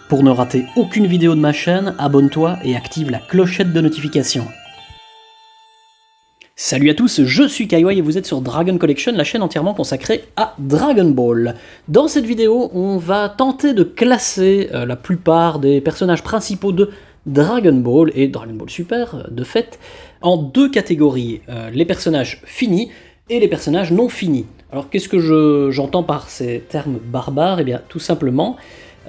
Pour ne rater aucune vidéo de ma chaîne, abonne-toi et active la clochette de notification. Salut à tous, je suis Kaiwai et vous êtes sur Dragon Collection, la chaîne entièrement consacrée à Dragon Ball. Dans cette vidéo, on va tenter de classer la plupart des personnages principaux de Dragon Ball et Dragon Ball Super, de fait, en deux catégories, les personnages finis et les personnages non finis. Alors qu'est-ce que j'entends par ces termes barbares? Eh bien tout simplement,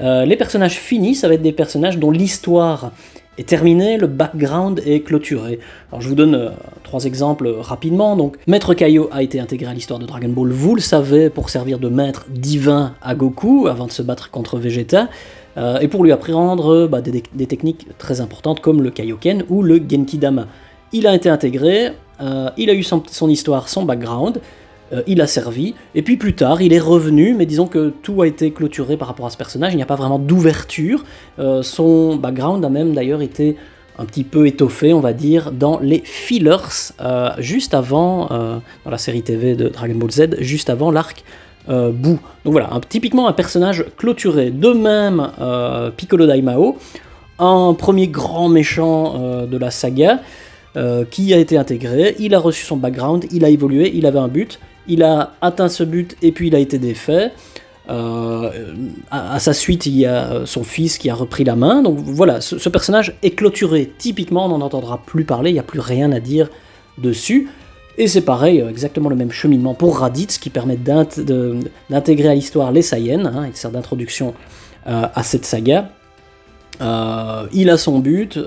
les personnages finis, ça va être des personnages dont l'histoire est terminée, le background est clôturé. Alors je vous donne trois exemples rapidement. Donc Maître Kaio a été intégré à l'histoire de Dragon Ball, vous le savez, pour servir de maître divin à Goku avant de se battre contre Vegeta, et pour lui apprendre des techniques très importantes comme le Kaioken ou le Genki-Dama. Il a été intégré, il a eu son histoire, son background, il a servi, et puis plus tard il est revenu, mais disons que tout a été clôturé par rapport à ce personnage, il n'y a pas vraiment d'ouverture, son background a même d'ailleurs été un petit peu étoffé, on va dire, dans les fillers, juste avant, dans la série TV de Dragon Ball Z, juste avant l'arc Buu. Donc voilà, typiquement un personnage clôturé. De même, Piccolo Daimao, un premier grand méchant de la saga, qui a été intégré, il a reçu son background, il a évolué, il avait un but, il a atteint ce but et puis il a été défait. À sa suite, il y a son fils qui a repris la main. Donc voilà, ce personnage est clôturé. Typiquement, on n'en entendra plus parler, il n'y a plus rien à dire dessus. Et c'est pareil, exactement le même cheminement pour Raditz, qui permet d'intégrer à l'histoire les Saiyans, hein, il sert d'introduction à cette saga. Il a son but,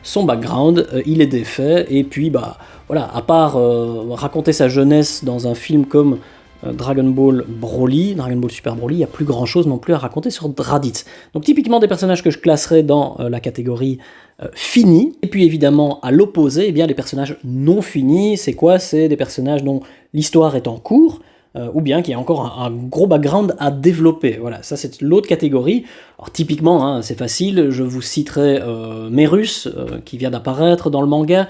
son background, il est défait, et puis voilà, à part raconter sa jeunesse dans un film comme Dragon Ball Broly, Dragon Ball Super Broly, il n'y a plus grand chose non plus à raconter sur Raditz. Donc typiquement des personnages que je classerais dans la catégorie finis, et puis évidemment à l'opposé, eh bien les personnages non finis, c'est quoi? C'est des personnages dont l'histoire est en cours, ou bien qu'il y a encore un gros background à développer. Voilà, ça c'est l'autre catégorie. Alors typiquement, hein, c'est facile, je vous citerai Merus, qui vient d'apparaître dans le manga,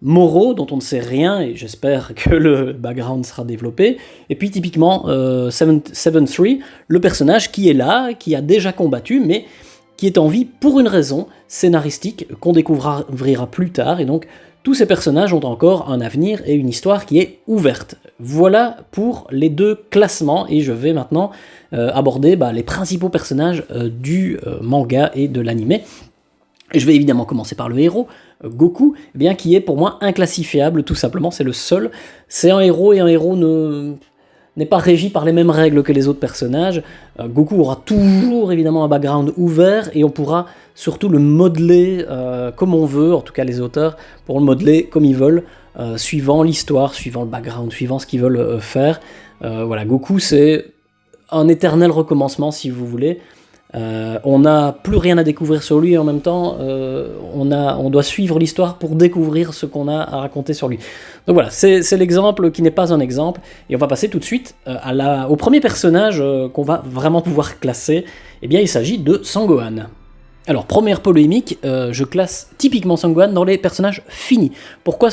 Moro, dont on ne sait rien, et j'espère que le background sera développé, et puis typiquement 7-3, le personnage qui est là, qui a déjà combattu, mais qui est en vie pour une raison scénaristique qu'on découvrira plus tard, et donc tous ces personnages ont encore un avenir et une histoire qui est ouverte. Voilà pour les deux classements, et je vais maintenant aborder les principaux personnages du manga et de l'anime. Je vais évidemment commencer par le héros, Goku, eh bien, qui est pour moi inclassifiable, tout simplement, c'est le seul. C'est un héros, et un héros n'est pas régi par les mêmes règles que les autres personnages. Goku aura toujours évidemment un background ouvert, et on pourra surtout le modeler comme on veut, en tout cas les auteurs pourront le modeler comme ils veulent, suivant l'histoire, suivant le background, suivant ce qu'ils veulent faire. Voilà, Goku c'est un éternel recommencement si vous voulez. On n'a plus rien à découvrir sur lui, et en même temps on doit suivre l'histoire pour découvrir ce qu'on a à raconter sur lui. Donc voilà, c'est l'exemple qui n'est pas un exemple, et on va passer tout de suite au premier personnage qu'on va vraiment pouvoir classer. Eh bien il s'agit de Sangohan. Alors, première polémique, je classe typiquement Sangohan dans les personnages finis. Pourquoi?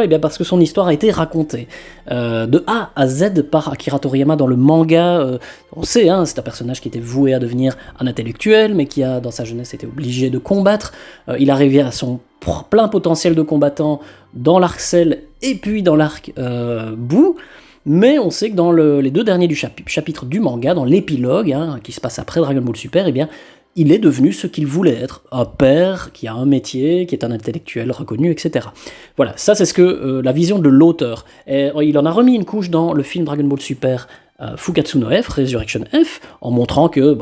Eh bien parce que son histoire a été racontée de A à Z par Akira Toriyama dans le manga. On sait, hein, c'est un personnage qui était voué à devenir un intellectuel, mais qui a, dans sa jeunesse, été obligé de combattre. Il arrivait à son plein potentiel de combattant dans l'arc Cell et puis dans l'arc Buu. Mais on sait que dans les deux derniers chapitres du manga, dans l'épilogue, hein, qui se passe après Dragon Ball Super, eh bien il est devenu ce qu'il voulait être, un père qui a un métier, qui est un intellectuel reconnu, etc. Voilà, ça c'est ce que la vision de l'auteur. Il en a remis une couche dans le film Dragon Ball Super Fukatsu no F, Resurrection F, en montrant que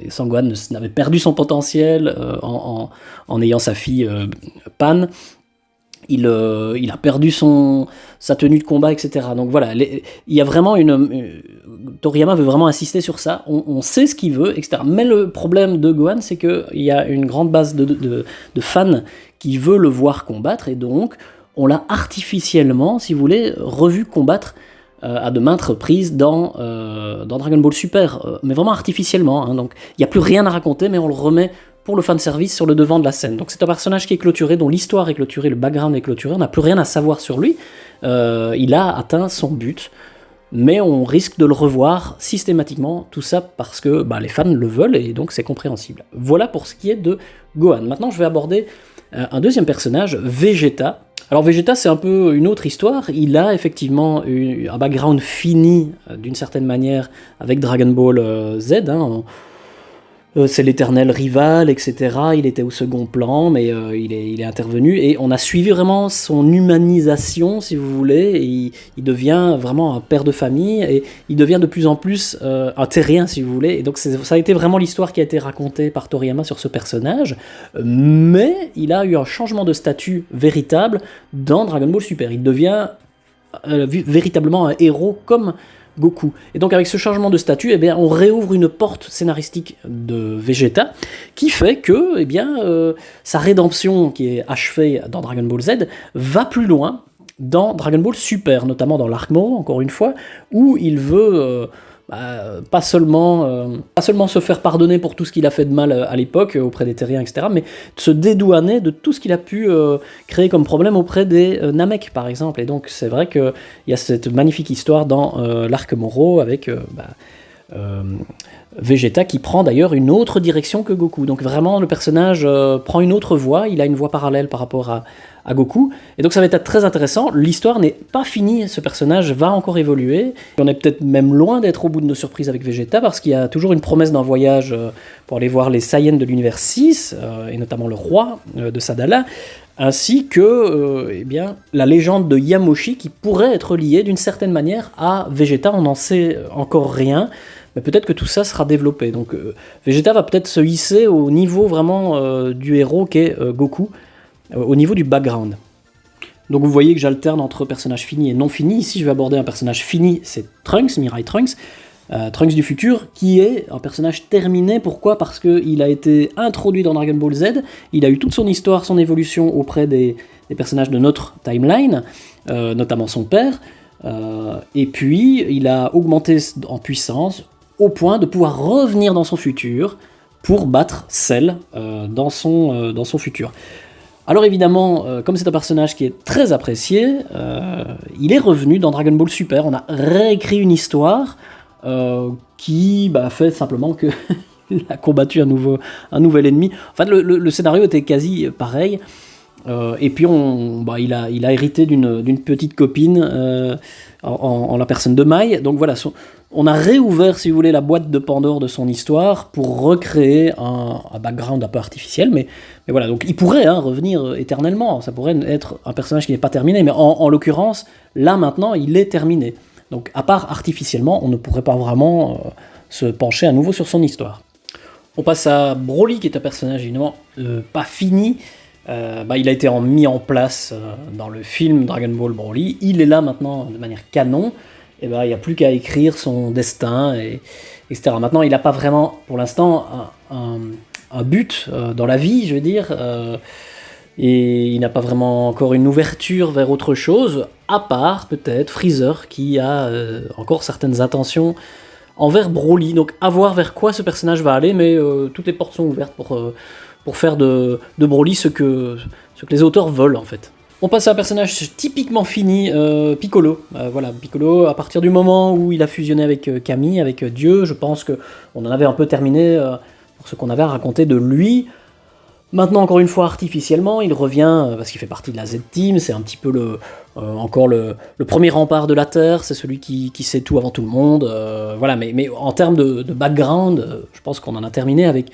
Sangohan n'avait perdu son potentiel en ayant sa fille Pan. Il a perdu sa tenue de combat, etc. Donc voilà, il y a vraiment Toriyama veut vraiment insister sur ça, on sait ce qu'il veut, etc. Mais le problème de Gohan, c'est qu'il y a une grande base de fans qui veut le voir combattre, et donc on l'a artificiellement, si vous voulez, revu combattre à de maintes reprises dans Dragon Ball Super, mais vraiment artificiellement, hein. Donc il n'y a plus rien à raconter, mais on le remet pour le fanservice sur le devant de la scène. Donc c'est un personnage qui est clôturé, dont l'histoire est clôturée, le background est clôturé, on n'a plus rien à savoir sur lui. Il a atteint son but. mais on risque de le revoir systématiquement, tout ça parce que les fans le veulent, et donc c'est compréhensible. Voilà pour ce qui est de Gohan. Maintenant, je vais aborder un deuxième personnage, Vegeta. Alors Vegeta, c'est un peu une autre histoire. Il a effectivement un background fini, d'une certaine manière, avec Dragon Ball Z, c'est l'éternel rival, etc. Il était au second plan, mais il est intervenu, et on a suivi vraiment son humanisation, si vous voulez, et il devient vraiment un père de famille, et il devient de plus en plus un terrien, si vous voulez, et donc ça a été vraiment l'histoire qui a été racontée par Toriyama sur ce personnage, mais il a eu un changement de statut véritable dans Dragon Ball Super. Il devient véritablement un héros comme Goku. Et donc avec ce changement de statut, on réouvre une porte scénaristique de Vegeta qui fait que sa rédemption qui est achevée dans Dragon Ball Z va plus loin dans Dragon Ball Super, notamment dans l'arc Moro, encore une fois, où il veut pas seulement se faire pardonner pour tout ce qu'il a fait de mal à l'époque auprès des Terriens, etc., mais se dédouaner de tout ce qu'il a pu créer comme problème auprès des Namek, par exemple. Et donc c'est vrai qu'il y a cette magnifique histoire dans l'arc Moro avec Vegeta qui prend d'ailleurs une autre direction que Goku. Donc vraiment le personnage prend une autre voie, il a une voie parallèle par rapport à Goku, et donc ça va être très intéressant. L'histoire n'est pas finie, ce personnage va encore évoluer, on est peut-être même loin d'être au bout de nos surprises avec Vegeta, parce qu'il y a toujours une promesse d'un voyage pour aller voir les Saiyans de l'univers 6, et notamment le roi de Sadala, ainsi que la légende de Yamoshi qui pourrait être liée d'une certaine manière à Vegeta. On n'en sait encore rien, mais peut-être que tout ça sera développé. Donc Vegeta va peut-être se hisser au niveau vraiment du héros qu'est Goku, au niveau du background. Donc vous voyez que j'alterne entre personnages finis et non finis. Ici je vais aborder un personnage fini, c'est Trunks, Mirai Trunks, Trunks du futur, qui est un personnage terminé. Pourquoi ? Parce qu'il a été introduit dans Dragon Ball Z, il a eu toute son histoire, son évolution auprès des personnages de notre timeline, notamment son père, et puis il a augmenté en puissance au point de pouvoir revenir dans son futur pour battre Cell dans son futur. Alors évidemment, comme c'est un personnage qui est très apprécié, il est revenu dans Dragon Ball Super. On a réécrit une histoire qui fait simplement qu'il a combattu un nouvel ennemi. En fait, le scénario était quasi pareil. Et puis il a hérité d'une petite copine en la personne de Mai. Donc voilà, on a réouvert, si vous voulez, la boîte de Pandore de son histoire pour recréer un background un peu artificiel, mais voilà, donc il pourrait revenir éternellement, ça pourrait être un personnage qui n'est pas terminé, mais en l'occurrence, là maintenant, il est terminé. Donc à part artificiellement, on ne pourrait pas vraiment se pencher à nouveau sur son histoire. On passe à Broly, qui est un personnage évidemment pas fini. Il a été mis en place dans le film Dragon Ball Broly, il est là maintenant de manière canon, et il n'y a plus qu'à écrire son destin, etc. Maintenant, il n'a pas vraiment, pour l'instant, un but dans la vie, je veux dire, et il n'a pas vraiment encore une ouverture vers autre chose, à part peut-être Freezer, qui a encore certaines intentions envers Broly. Donc à voir vers quoi ce personnage va aller, mais toutes les portes sont ouvertes pour faire de Broly ce que les auteurs veulent, en fait. On passe à un personnage typiquement fini, Piccolo. Voilà, Piccolo, à partir du moment où il a fusionné avec Camille, avec Dieu, je pense qu'on en avait un peu terminé pour ce qu'on avait à raconter de lui. Maintenant, encore une fois, artificiellement, il revient, parce qu'il fait partie de la Z-Team, c'est un petit peu encore le premier rempart de la Terre, c'est celui qui sait tout avant tout le monde. Voilà, mais en termes de background, je pense qu'on en a terminé avec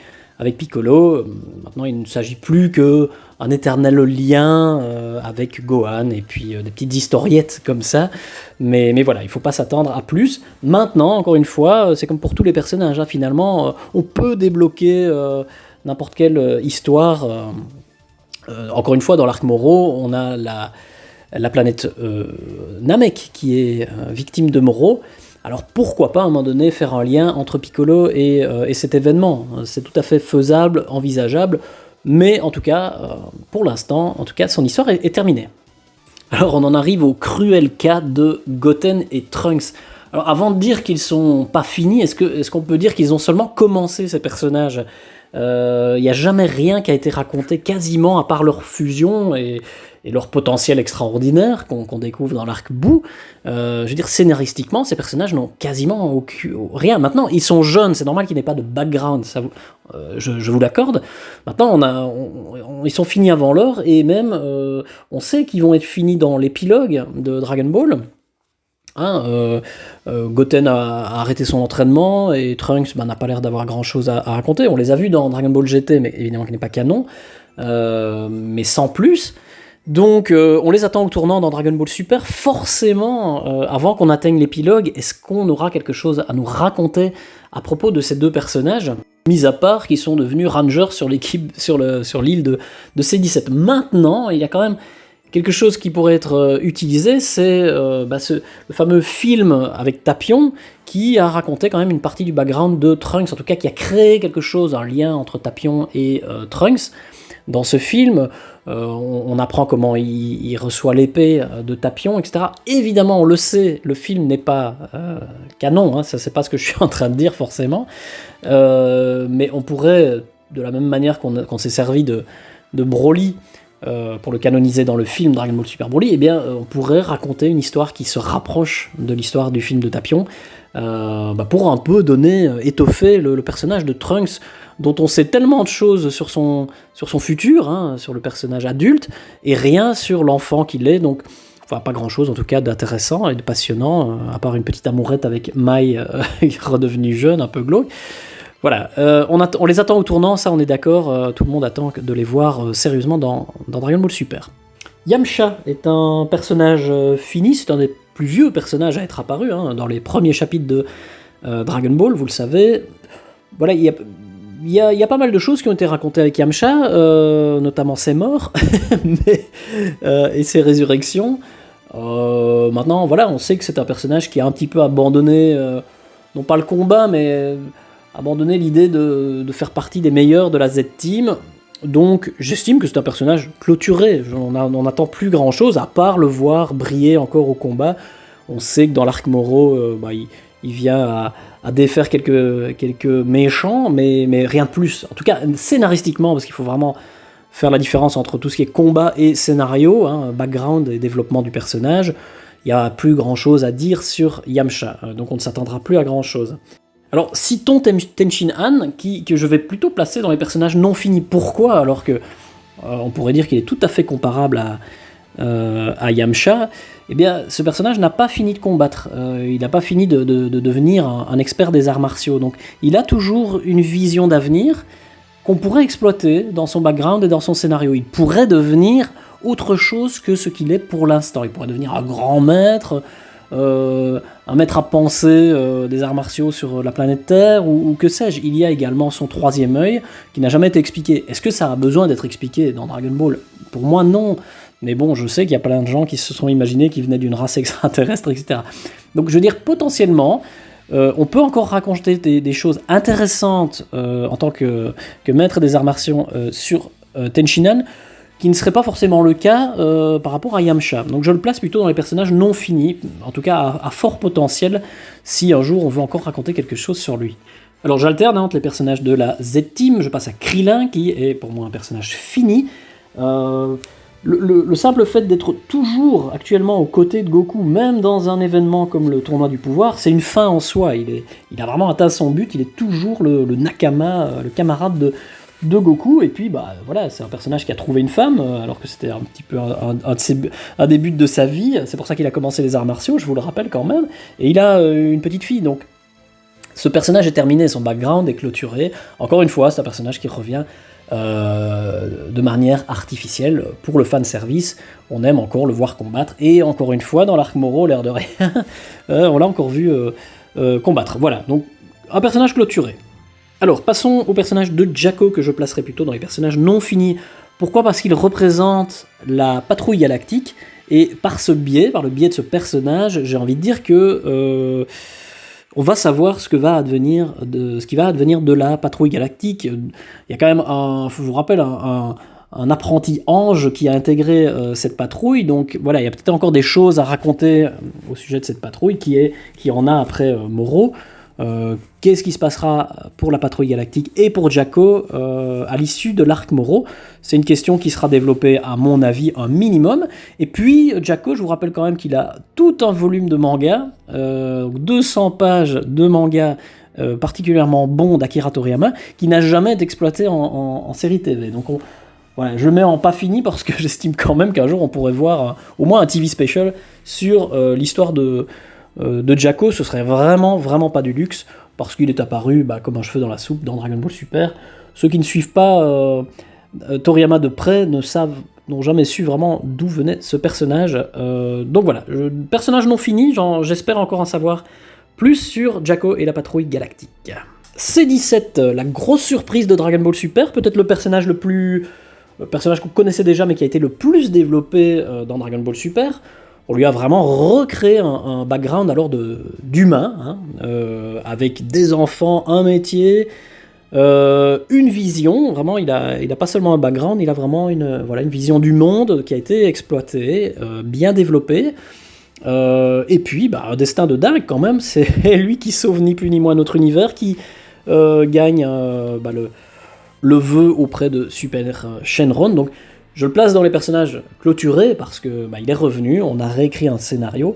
Piccolo. Maintenant, il ne s'agit plus qu'un éternel lien avec Gohan, et puis des petites historiettes comme ça. Mais voilà, il ne faut pas s'attendre à plus. Maintenant, encore une fois, c'est comme pour tous les personnages, finalement, on peut débloquer n'importe quelle histoire. Encore une fois, dans l'arc Moro, on a la planète Namek qui est victime de Moro. Alors pourquoi pas à un moment donné faire un lien entre Piccolo et cet événement ? C'est tout à fait faisable, envisageable, mais en tout cas, pour l'instant, en tout cas, son histoire est terminée. Alors on en arrive au cruel cas de Goten et Trunks. Alors avant de dire qu'ils sont pas finis, est-ce qu'on peut dire qu'ils ont seulement commencé, ces personnages ? Il n'y a jamais rien qui a été raconté quasiment à part leur fusion, et et leur potentiel extraordinaire qu'on découvre dans l'arc Boo, je veux dire, scénaristiquement, ces personnages n'ont quasiment rien. Maintenant, ils sont jeunes, c'est normal qu'ils n'aient pas de background, ça, je vous l'accorde. Maintenant, ils sont finis avant l'heure, et même, on sait qu'ils vont être finis dans l'épilogue de Dragon Ball. Goten a arrêté son entraînement et Trunks n'a pas l'air d'avoir grand chose à raconter. On les a vus dans Dragon Ball GT, mais évidemment qui n'est pas canon, mais sans plus. Donc on les attend au tournant dans Dragon Ball Super. Forcément, avant qu'on atteigne l'épilogue, est-ce qu'on aura quelque chose à nous raconter à propos de ces deux personnages, mis à part qu'ils sont devenus Rangers sur l'île de C-17. Maintenant, il y a quand même quelque chose qui pourrait être utilisé, c'est le fameux film avec Tapion, qui a raconté quand même une partie du background de Trunks, en tout cas qui a créé quelque chose, un lien entre Tapion et Trunks. Dans ce film, on apprend comment il reçoit l'épée de Tapion, etc. Évidemment, on le sait, le film n'est pas canon, ça c'est pas ce que je suis en train de dire forcément, mais on pourrait, de la même manière qu'on s'est servi de Broly, pour le canoniser dans le film Dragon Ball Super Broly, on pourrait raconter une histoire qui se rapproche de l'histoire du film de Tapion, pour un peu étoffer le personnage de Trunks, dont on sait tellement de choses sur son futur, sur le personnage adulte, et rien sur l'enfant qu'il est, donc pas grand chose en tout cas d'intéressant et de passionnant, à part une petite amourette avec Mai redevenue jeune, un peu glauque. Voilà, on les attend au tournant, ça on est d'accord, tout le monde attend de les voir sérieusement dans Dragon Ball Super. Yamcha est un personnage fini, c'est un des plus vieux personnages à être apparu dans les premiers chapitres de Dragon Ball, vous le savez. Voilà, il y a pas mal de choses qui ont été racontées avec Yamcha, notamment ses morts et ses résurrections. Maintenant, voilà, on sait que c'est un personnage qui a un petit peu abandonné, non pas le combat, mais abandonné l'idée de faire partie des meilleurs de la Z-Team. Donc j'estime que c'est un personnage clôturé, on n'en attend plus grand chose, à part le voir briller encore au combat. On sait que dans l'arc Moro, il vient à défaire quelques méchants, mais rien de plus. En tout cas, scénaristiquement, parce qu'il faut vraiment faire la différence entre tout ce qui est combat et scénario, background et développement du personnage, il n'y a plus grand chose à dire sur Yamcha, donc on ne s'attendra plus à grand chose. Alors, citons Tenshin Han, que je vais plutôt placer dans les personnages non finis. Pourquoi ? Alors que on pourrait dire qu'il est tout à fait comparable à Yamcha. Eh bien, ce personnage n'a pas fini de combattre. Il n'a pas fini de devenir un expert des arts martiaux. Donc, il a toujours une vision d'avenir qu'on pourrait exploiter dans son background et dans son scénario. Il pourrait devenir autre chose que ce qu'il est pour l'instant. Il pourrait devenir un grand maître, un maître à penser des arts martiaux sur la planète Terre, ou que sais-je. Il y a également son troisième œil, qui n'a jamais été expliqué. Est-ce que ça a besoin d'être expliqué dans Dragon Ball ? Pour moi, non. Mais bon, je sais qu'il y a plein de gens qui se sont imaginés qu'ils venaient d'une race extraterrestre, etc. Donc je veux dire, potentiellement, on peut encore raconter des choses intéressantes en tant que maître des arts martiaux sur Tenshin Han, qui ne serait pas forcément le cas par rapport à Yamcha. Donc je le place plutôt dans les personnages non finis, en tout cas à fort potentiel, si un jour on veut encore raconter quelque chose sur lui. Alors j'alterne entre les personnages de la Z-Team, je passe à Krillin, qui est pour moi un personnage fini. Le simple fait d'être toujours actuellement aux côtés de Goku, même dans un événement comme le tournoi du pouvoir, c'est une fin en soi. Il a vraiment atteint son but, il est toujours le nakama, le camarade de Goku, et puis voilà, c'est un personnage qui a trouvé une femme, alors que c'était un petit peu un des buts de sa vie. C'est pour ça qu'il a commencé les arts martiaux, je vous le rappelle quand même, et il a une petite fille, donc ce personnage est terminé, son background est clôturé. Encore une fois, c'est un personnage qui revient de manière artificielle pour le fanservice. On aime encore le voir combattre, et encore une fois, dans l'arc Moro, l'air de rien, on l'a encore vu combattre. Voilà, donc un personnage clôturé. Alors, passons au personnage de Jaco, que je placerai plutôt dans les personnages non finis. Pourquoi ? Parce qu'il représente la patrouille galactique, et par le biais de ce personnage, j'ai envie de dire que on va savoir ce qui va advenir de la patrouille galactique. Il y a quand même, je vous rappelle, un apprenti ange qui a intégré cette patrouille, donc voilà, il y a peut-être encore des choses à raconter au sujet de cette patrouille qui en a après Moro. Qu'est-ce qui se passera pour la patrouille galactique et pour Jaco à l'issue de l'arc Moro? C'est une question qui sera développée, à mon avis, un minimum. Et puis, Jaco, je vous rappelle quand même qu'il a tout un volume de manga, 200 pages de manga particulièrement bon d'Akira Toriyama, qui n'a jamais été exploité en série TV. Donc, voilà, je le mets en pas fini parce que j'estime quand même qu'un jour on pourrait voir au moins un TV special sur l'histoire de Jaco. Ce serait vraiment pas du luxe parce qu'il est apparu comme un cheveu dans la soupe dans Dragon Ball Super. Ceux qui ne suivent pas Toriyama de près n'ont jamais su vraiment d'où venait ce personnage. Donc voilà, personnage non fini, j'espère encore en savoir plus sur Jaco et la patrouille galactique. C17, la grosse surprise de Dragon Ball Super, peut-être le personnage qu'on connaissait déjà mais qui a été le plus développé dans Dragon Ball Super. On lui a vraiment recréé un background alors d'humain, avec des enfants, un métier, une vision. Vraiment, il a pas seulement un background, il a vraiment une vision du monde qui a été exploitée, bien développée. Et puis, un destin de dingue quand même, c'est lui qui sauve ni plus ni moins notre univers, qui gagne le vœu auprès de Super Shenron. Donc, je le place dans les personnages clôturés parce que il est revenu, on a réécrit un scénario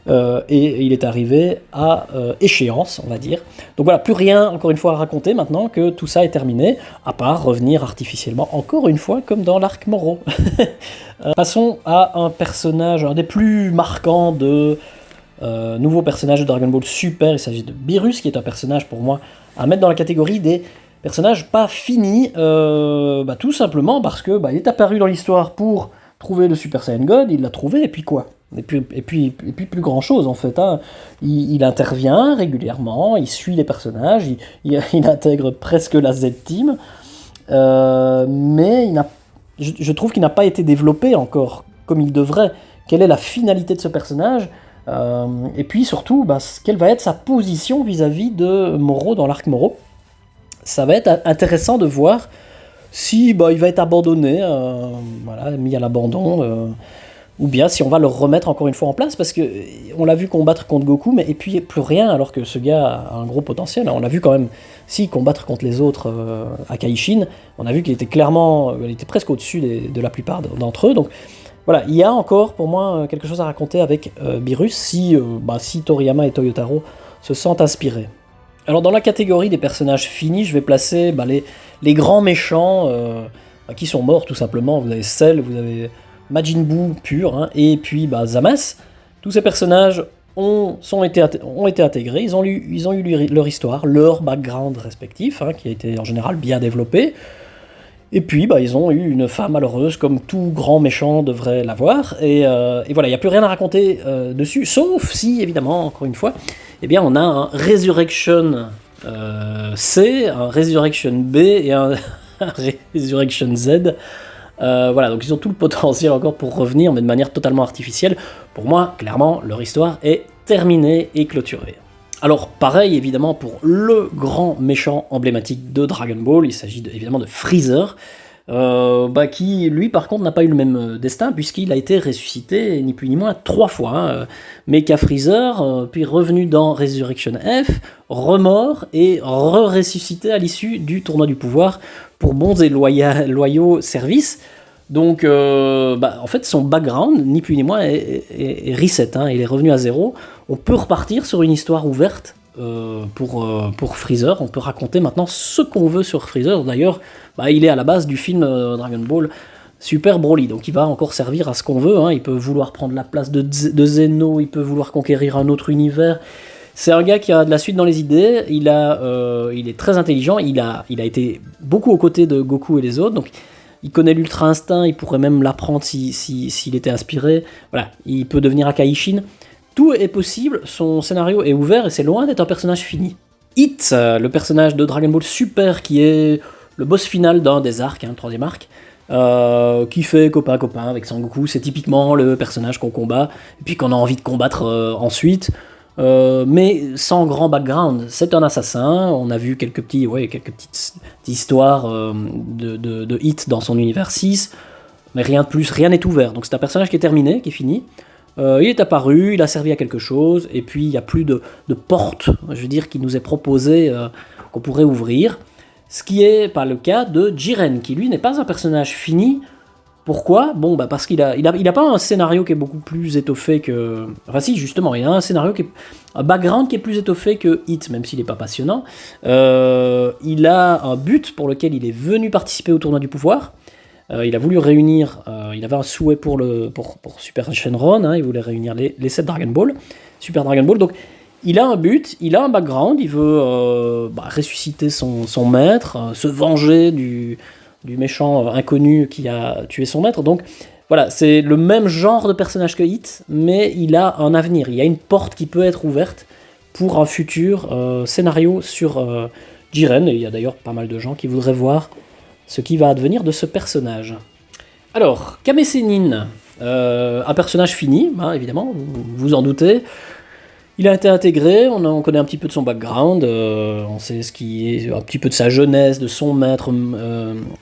et il est arrivé à échéance, on va dire. Donc voilà, plus rien encore une fois à raconter maintenant que tout ça est terminé, à part revenir artificiellement encore une fois comme dans l'arc Moro. Passons à un personnage, un des plus marquants de nouveaux personnages de Dragon Ball Super. Il s'agit de Beerus, qui est un personnage pour moi à mettre dans la catégorie des personnage pas fini, tout simplement parce que il est apparu dans l'histoire pour trouver le Super Saiyan God, il l'a trouvé, et puis quoi ? Et puis plus grand chose en fait. Il intervient régulièrement, il suit les personnages, il intègre presque la Z-Team, mais je trouve qu'il n'a pas été développé encore comme il devrait. Quelle est la finalité de ce personnage ? Et puis surtout, quelle va être sa position vis-à-vis de Moro dans l'arc Moro ? Ça va être intéressant de voir si il va être abandonné, mis à l'abandon, ou bien si on va le remettre encore une fois en place, parce que on l'a vu combattre contre Goku, et puis plus rien, alors que ce gars a un gros potentiel. On l'a vu quand même, combattre contre les autres à Kaishin, on a vu qu'il était presque au-dessus de la plupart d'entre eux. Donc voilà, il y a encore pour moi quelque chose à raconter avec Beerus, si Toriyama et Toyotaro se sentent inspirés. Alors dans la catégorie des personnages finis, je vais placer les grands méchants qui sont morts tout simplement. Vous avez Cell, vous avez Majin Buu pur, et puis Zamasu. Tous ces personnages ont été intégrés, ils ont eu leur histoire, leur background respectif, qui a été en général bien développé. Et puis ils ont eu une fin malheureuse comme tout grand méchant devrait l'avoir. Et voilà, il n'y a plus rien à raconter dessus, sauf si évidemment, encore une fois, on a un Resurrection C, un Resurrection B et un Resurrection Z. Donc ils ont tout le potentiel encore pour revenir, mais de manière totalement artificielle. Pour moi, clairement, leur histoire est terminée et clôturée. Alors, pareil, évidemment, pour le grand méchant emblématique de Dragon Ball, il s'agit évidemment de Freezer, qui, lui, par contre, n'a pas eu le même destin, puisqu'il a été ressuscité, ni plus ni moins, 3 fois. Mecha Freezer, puis revenu dans Resurrection F, remort et ressuscité à l'issue du tournoi du pouvoir pour bons et loyaux services. Donc, en fait, son background, ni plus ni moins, est reset. Il est revenu à zéro. On peut repartir sur une histoire ouverte pour Freezer. On peut raconter maintenant ce qu'on veut sur Freezer. D'ailleurs, il est à la base du film Dragon Ball Super Broly. Donc, il va encore servir à ce qu'on veut. Il peut vouloir prendre la place de Zeno. Il peut vouloir conquérir un autre univers. C'est un gars qui a de la suite dans les idées. Il est très intelligent. Il a été beaucoup aux côtés de Goku et les autres. Donc, il connaît l'Ultra Instinct, il pourrait même l'apprendre s'il était inspiré. Voilà, il peut devenir Akaishin. Tout est possible, son scénario est ouvert et c'est loin d'être un personnage fini. Hit, le personnage de Dragon Ball Super qui est le boss final d'un des arcs, le 3ème arc, qui fait copain-copain avec Sangoku. C'est typiquement le personnage qu'on combat et puis qu'on a envie de combattre ensuite. Mais sans grand background. C'est un assassin, on a vu quelques petites histoires de Hit dans son univers 6, mais rien de plus, rien n'est ouvert. Donc c'est un personnage qui est terminé, qui est fini. il est apparu, il a servi à quelque chose, et puis il n'y a plus de porte, je veux dire, qui nous est proposée, qu'on pourrait ouvrir. Ce qui n'est pas le cas de Jiren, qui lui n'est pas un personnage fini. Pourquoi ? Bon, parce qu'il a pas un scénario qui est beaucoup plus étoffé que... Enfin si, justement, il a un scénario un background qui est plus étoffé que Hit, même s'il n'est pas passionnant. Il a un but pour lequel il est venu participer au tournoi du pouvoir. Il a voulu réunir... il avait un souhait pour Super Shenron, hein, il voulait réunir les 7 Dragon Ball, Super Dragon Ball, donc... Il a un but, il a un background, il veut ressusciter son maître, se venger du méchant inconnu qui a tué son maître. Donc voilà, c'est le même genre de personnage que Hit, mais il a un avenir, il y a une porte qui peut être ouverte pour un futur scénario sur Jiren, et il y a d'ailleurs pas mal de gens qui voudraient voir ce qui va advenir de ce personnage. Alors, Kame Sennin, un personnage fini, hein, évidemment, vous vous en doutez. Il a été intégré, on connaît un petit peu de son background, on sait ce qui est un petit peu de sa jeunesse, de son maître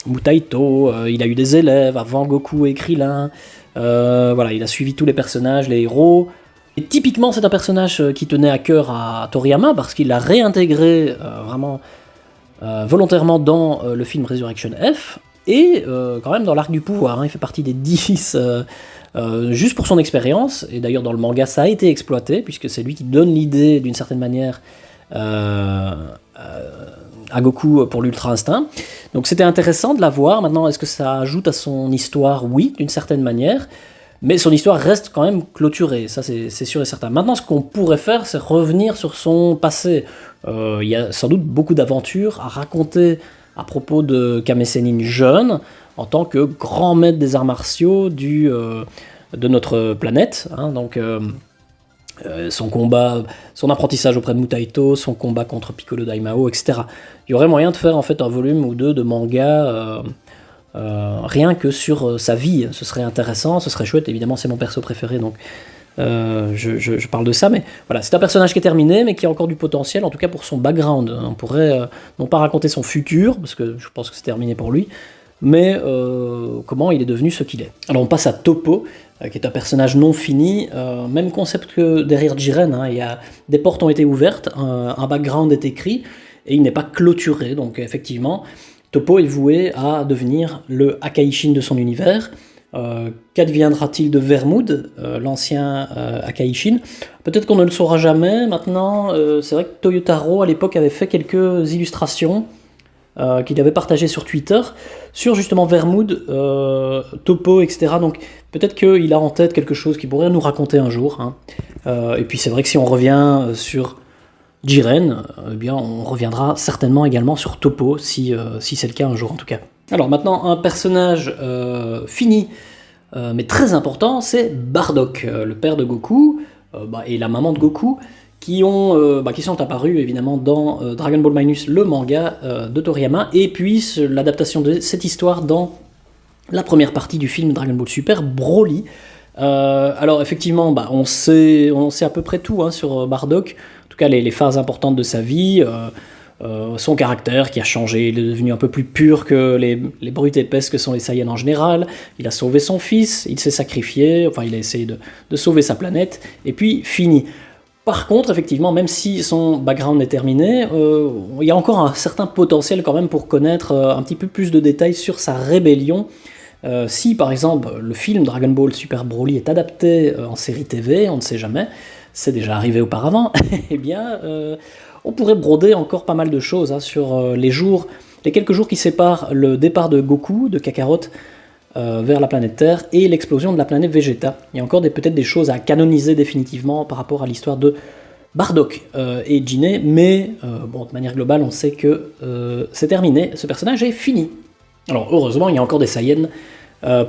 Mutaito, il a eu des élèves avant Goku et Krillin, voilà, il a suivi tous les personnages, les héros. Et typiquement, c'est un personnage qui tenait à cœur à Toriyama parce qu'il l'a réintégré vraiment volontairement dans le film Resurrection F et quand même dans l'arc du pouvoir, hein, il fait partie des 10. Juste pour son expérience, et d'ailleurs dans le manga ça a été exploité, puisque c'est lui qui donne l'idée d'une certaine manière à Goku pour l'Ultra Instinct. Donc c'était intéressant de la voir. Maintenant, est-ce que ça ajoute à son histoire ? Oui, d'une certaine manière, mais son histoire reste quand même clôturée, ça c'est sûr et certain. Maintenant, ce qu'on pourrait faire, c'est revenir sur son passé. Il y a sans doute beaucoup d'aventures à raconter à propos de Kame Sennin jeune, en tant que grand maître des arts martiaux de notre planète. Hein, donc son combat, son apprentissage auprès de Mutaito, son combat contre Piccolo Daimao, etc. Il y aurait moyen de faire en fait un volume ou deux de manga rien que sur sa vie. Ce serait intéressant, ce serait chouette. Évidemment, c'est mon perso préféré, donc je parle de ça. Mais voilà, c'est un personnage qui est terminé, mais qui a encore du potentiel, en tout cas pour son background. On pourrait non pas raconter son futur, parce que je pense que c'est terminé pour lui, mais comment il est devenu ce qu'il est. Alors on passe à Toppo, qui est un personnage non fini, même concept que derrière Jiren, hein, des portes ont été ouvertes, un background est écrit, et il n'est pas clôturé, donc effectivement, Toppo est voué à devenir le Akaishin de son univers. Qu'adviendra-t-il de Vermoud, l'ancien Akaishin ? Peut-être qu'on ne le saura jamais. Maintenant, c'est vrai que Toyotaro, à l'époque, avait fait quelques illustrations qu'il avait partagé sur Twitter, sur justement Vermoud, Toppo, etc. Donc peut-être qu'il a en tête quelque chose qu'il pourrait nous raconter un jour. Hein. Et puis c'est vrai que si on revient sur Jiren, eh bien on reviendra certainement également sur Toppo, si c'est le cas un jour en tout cas. Alors maintenant, un personnage fini, mais très important, c'est Bardock, le père de Goku, et la maman de Goku, qui sont apparus évidemment dans Dragon Ball Minus, le manga de Toriyama, et puis l'adaptation de cette histoire dans la première partie du film Dragon Ball Super, Broly. Alors effectivement, on sait à peu près tout hein, sur Bardock, en tout cas les phases importantes de sa vie, son caractère qui a changé, il est devenu un peu plus pur que les brutes épaisses que sont les Saiyans en général, il a sauvé son fils, il s'est sacrifié, enfin il a essayé de sauver sa planète, et puis fini. Par contre, effectivement, même si son background est terminé, il y a encore un certain potentiel quand même pour connaître un petit peu plus de détails sur sa rébellion. Si, par exemple, le film Dragon Ball Super Broly est adapté en série TV, on ne sait jamais, c'est déjà arrivé auparavant, eh bien, on pourrait broder encore pas mal de choses hein, sur les quelques jours qui séparent le départ de Goku, de Kakarot, vers la planète Terre et l'explosion de la planète Vegeta. Il y a encore peut-être des choses à canoniser définitivement par rapport à l'histoire de Bardock et Jiné, mais de manière globale, on sait que c'est terminé, ce personnage est fini. Alors heureusement, il y a encore des Saiyans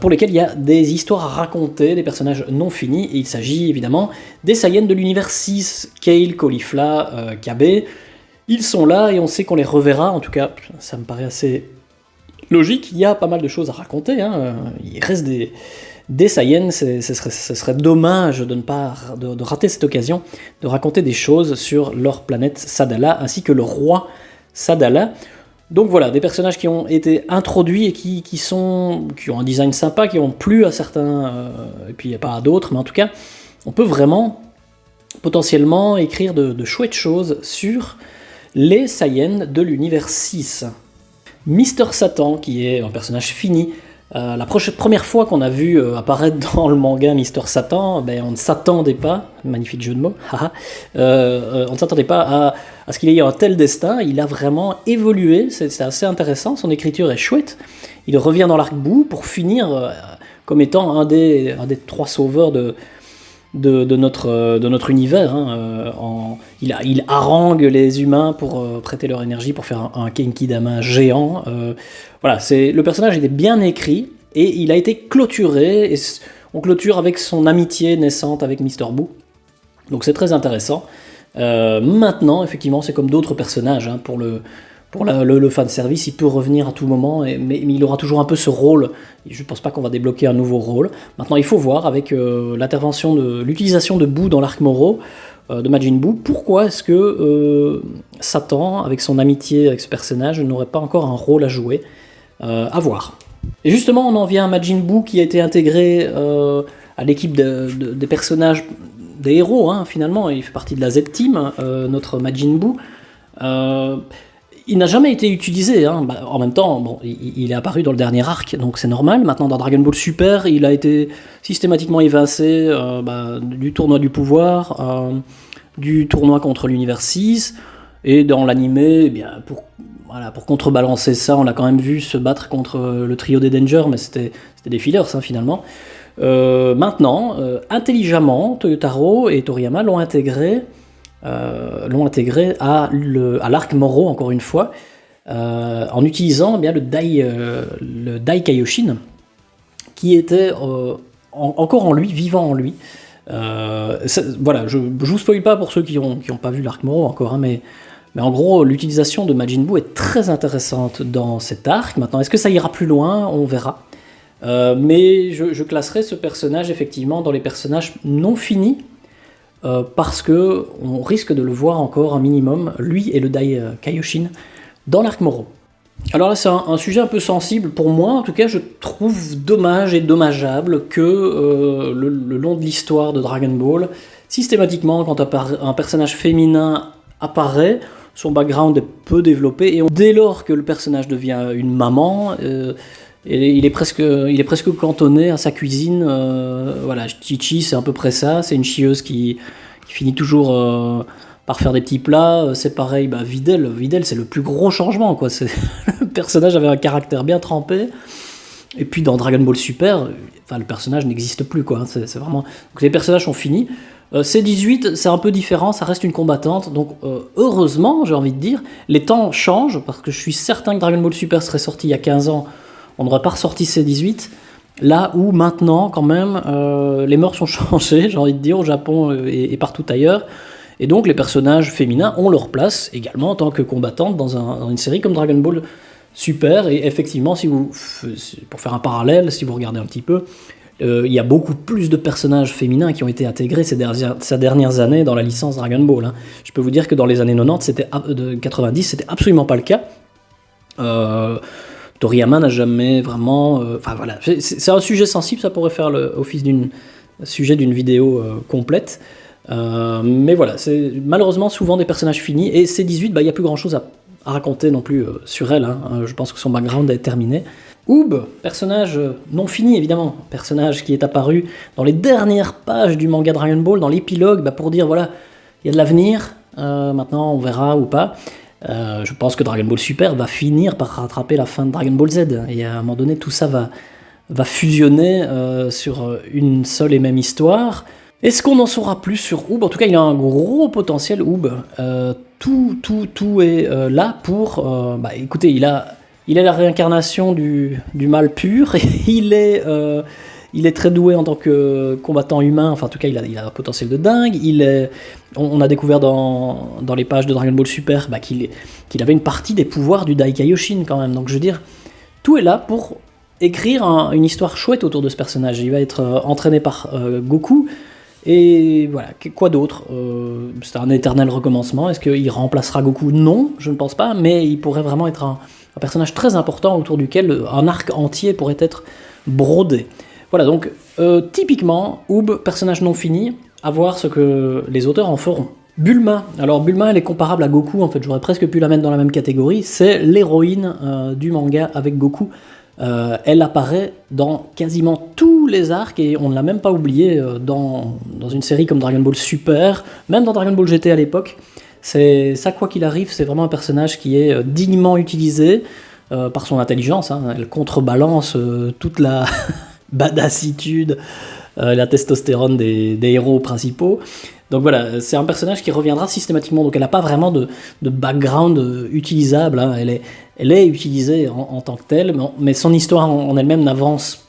pour lesquels il y a des histoires à raconter, des personnages non finis, et il s'agit évidemment des Saiyans de l'univers 6, Kale, Caulifla, Kabe. Ils sont là et on sait qu'on les reverra, en tout cas ça me paraît assez logique, il y a pas mal de choses à raconter, hein. Il reste des Saiyans, ce serait dommage de rater cette occasion de raconter des choses sur leur planète Sadala, ainsi que le roi Sadala. Donc voilà, des personnages qui ont été introduits et qui ont un design sympa, qui ont plu à certains, et puis pas à d'autres, mais en tout cas, on peut vraiment potentiellement écrire de chouettes choses sur les Saiyans de l'univers 6. Mister Satan, qui est un personnage fini, la première fois qu'on a vu apparaître dans le manga Mister Satan, on ne s'attendait pas, magnifique jeu de mots, on ne s'attendait pas à ce qu'il ait un tel destin. Il a vraiment évolué, c'est assez intéressant, son écriture est chouette. Il revient dans l'arc Boo pour finir comme étant un des 3 sauveurs de notre univers. Il harangue les humains pour prêter leur énergie pour faire un Genkidama géant. Voilà, le personnage était bien écrit et il a été clôturé. Et on clôture avec son amitié naissante avec Mister Boo. Donc c'est très intéressant. Maintenant, effectivement, c'est comme d'autres personnages. Pour le fanservice, il peut revenir à tout moment, mais il aura toujours un peu ce rôle. Je ne pense pas qu'on va débloquer un nouveau rôle. Maintenant, il faut voir avec l'utilisation de Boo dans l'arc Moro, de Majin Buu, pourquoi est-ce que Satan, avec son amitié avec ce personnage, n'aurait pas encore un rôle à jouer. À voir. Et justement, on en vient à Majin Buu qui a été intégré à l'équipe des personnages, des héros, finalement. Il fait partie de la Z-Team, notre Majin Buu. Il n'a jamais été utilisé, en même temps, il est apparu dans le dernier arc, donc c'est normal. Maintenant, dans Dragon Ball Super, il a été systématiquement évincé du tournoi du pouvoir, du tournoi contre l'univers 6, et dans l'animé, pour contrebalancer ça, on l'a quand même vu se battre contre le trio des Danger, mais c'était des fillers, finalement. Maintenant, intelligemment, Toyotaro et Toriyama l'ont intégré à l'arc Moro, encore une fois, en utilisant le Dai Kaioshin, qui était encore en lui, vivant en lui. Voilà, je vous spoil pas pour ceux qui ont pas vu l'arc Moro encore, mais en gros, l'utilisation de Majin Buu est très intéressante dans cet arc. Maintenant, est-ce que ça ira plus loin? On verra. Mais je classerai ce personnage effectivement dans les personnages non finis, parce que on risque de le voir encore un minimum, lui et le Dai Kaioshin, dans l'arc Moro. Alors là, c'est un sujet un peu sensible pour moi, en tout cas, je trouve dommage et dommageable que le long de l'histoire de Dragon Ball, systématiquement, quand un personnage féminin apparaît, son background est peu développé, et dès lors que le personnage devient une maman, il est presque cantonné à sa cuisine. Voilà, Chi-Chi, c'est à peu près ça. C'est une chieuse qui finit toujours par faire des petits plats. C'est pareil, Videl, c'est le plus gros changement, quoi. Le personnage avait un caractère bien trempé. Et puis dans Dragon Ball Super, le personnage n'existe plus, quoi. C'est vraiment... Donc les personnages sont finis. C18, c'est un peu différent, ça reste une combattante, donc heureusement, j'ai envie de dire, les temps changent, parce que je suis certain que Dragon Ball Super serait sorti il y a 15 ans, on n'aurait pas ressorti C18, là où maintenant, quand même, les mœurs ont changé, j'ai envie de dire, au Japon et partout ailleurs, et donc les personnages féminins ont leur place également en tant que combattantes dans une série comme Dragon Ball Super, et effectivement, pour faire un parallèle, si vous regardez un petit peu, il y a beaucoup plus de personnages féminins qui ont été intégrés ces dernières années dans la licence Dragon Ball. Je peux vous dire que dans les années 90, c'était absolument pas le cas. Toriyama n'a jamais vraiment... voilà, c'est un sujet sensible, ça pourrait faire l'office sujet d'une vidéo complète. Mais voilà, c'est malheureusement souvent des personnages finis, et C18, il n'y a plus grand chose à raconter non plus sur elle. Je pense que son background est terminé. Oob, personnage non fini évidemment, personnage qui est apparu dans les dernières pages du manga Dragon Ball, dans l'épilogue, pour dire voilà, il y a de l'avenir, maintenant on verra ou pas. Je pense que Dragon Ball Super va finir par rattraper la fin de Dragon Ball Z, et à un moment donné tout ça va fusionner sur une seule et même histoire. Est-ce qu'on en saura plus sur Oob? En tout cas, il a un gros potentiel, Oob. Tout est là pour... écoutez, il est la réincarnation du mal pur, et il est très doué en tant que combattant humain, enfin en tout cas il a un potentiel de dingue, on a découvert dans les pages de Dragon Ball Super qu'il avait une partie des pouvoirs du Dai Kaioshin quand même, donc je veux dire, tout est là pour écrire une histoire chouette autour de ce personnage. Il va être entraîné par Goku, et voilà, quoi d'autre? C'est un éternel recommencement. Est-ce qu'il remplacera Goku? Non, je ne pense pas, mais il pourrait vraiment être un personnage très important autour duquel un arc entier pourrait être brodé. Voilà, donc typiquement, Oob, personnage non fini, À voir ce que les auteurs en feront. Bulma. Alors Bulma, elle est comparable à Goku, en fait, j'aurais presque pu la mettre dans la même catégorie. C'est l'héroïne du manga avec Goku. Elle apparaît dans quasiment tous les arcs, et on ne l'a même pas oublié dans une série comme Dragon Ball Super, même dans Dragon Ball GT à l'époque. C'est ça, quoi qu'il arrive, c'est vraiment un personnage qui est dignement utilisé par son intelligence. Hein. Elle contrebalance toute la badassitude, la testostérone des héros principaux. Donc voilà, c'est un personnage qui reviendra systématiquement, donc elle n'a pas vraiment de background utilisable, hein. Elle est utilisée en tant que telle, mais son histoire en elle-même n'avance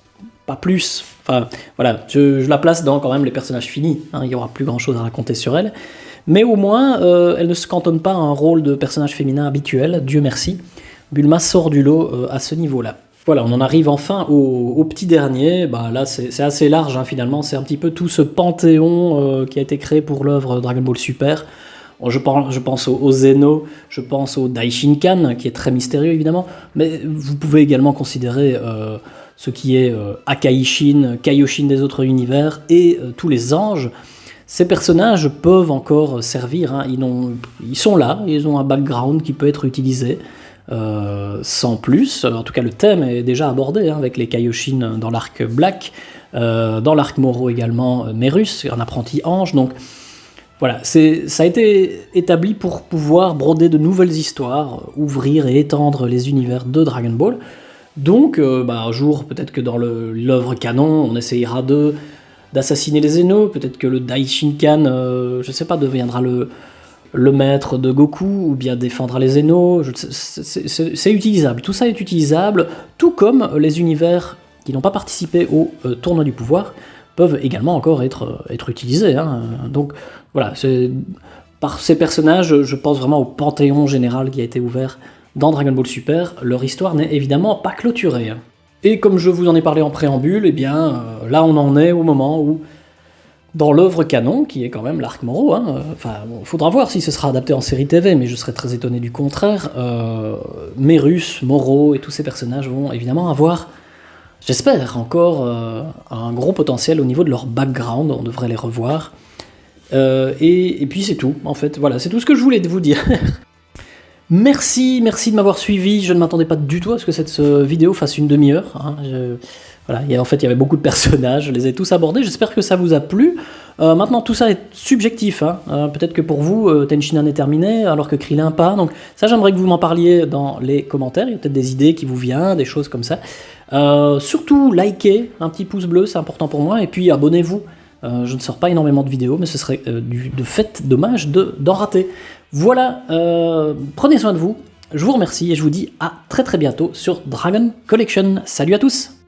pas plus. Enfin voilà, je la place dans quand même les personnages finis, hein. Il n'y aura plus grand chose à raconter sur elle. Mais au moins, elle ne se cantonne pas à un rôle de personnage féminin habituel, Dieu merci. Bulma sort du lot à ce niveau-là. Voilà, on en arrive enfin au petit dernier. Bah, là, c'est assez large, hein, finalement. C'est un petit peu tout ce panthéon qui a été créé pour l'œuvre Dragon Ball Super. Je pense au Zeno, je pense au Daishinkan, qui est très mystérieux, évidemment. Mais vous pouvez également considérer ce qui est Akaishin, Kaioshin des autres univers, et tous les anges. Ces personnages peuvent encore servir, hein. Ils sont là, ils ont un background qui peut être utilisé. Sans plus, en tout cas le thème est déjà abordé, hein, avec les Kaioshin dans l'arc Black, dans l'arc Moro également, Merus, un apprenti ange, donc voilà, ça a été établi pour pouvoir broder de nouvelles histoires, ouvrir et étendre les univers de Dragon Ball. Donc un jour, peut-être que dans l'œuvre canon, on essayera d'assassiner les Zeno, peut-être que le Daishinkan, je sais pas, deviendra le maître de Goku, ou bien défendra les Zeno. C'est utilisable, tout ça est utilisable, tout comme les univers qui n'ont pas participé au tournoi du pouvoir peuvent également encore être utilisés, hein. Donc voilà, par ces personnages, je pense vraiment au panthéon général qui a été ouvert dans Dragon Ball Super. Leur histoire n'est évidemment pas clôturée. Et comme je vous en ai parlé en préambule, eh bien là on en est au moment où, dans l'œuvre canon, qui est quand même l'arc Moro, hein, faudra voir si ce sera adapté en série TV, mais je serais très étonné du contraire, Merus, Moro et tous ces personnages vont évidemment avoir, j'espère, encore un gros potentiel au niveau de leur background, on devrait les revoir. Et puis c'est tout, en fait, voilà, c'est tout ce que je voulais vous dire. Merci de m'avoir suivi, je ne m'attendais pas du tout à ce que cette vidéo fasse une demi-heure, hein. Voilà, il y avait beaucoup de personnages, je les ai tous abordés, j'espère que ça vous a plu. Maintenant, tout ça est subjectif, hein. Peut-être que pour vous, Tenchinan est terminé, alors que Krillin pas, donc ça j'aimerais que vous m'en parliez dans les commentaires, il y a peut-être des idées qui vous viennent, des choses comme ça. Surtout, likez, un petit pouce bleu, c'est important pour moi, et puis abonnez-vous. Je ne sors pas énormément de vidéos, mais ce serait de fait dommage d'en rater. Voilà, prenez soin de vous, je vous remercie, et je vous dis à très bientôt sur Dragon Collection. Salut à tous!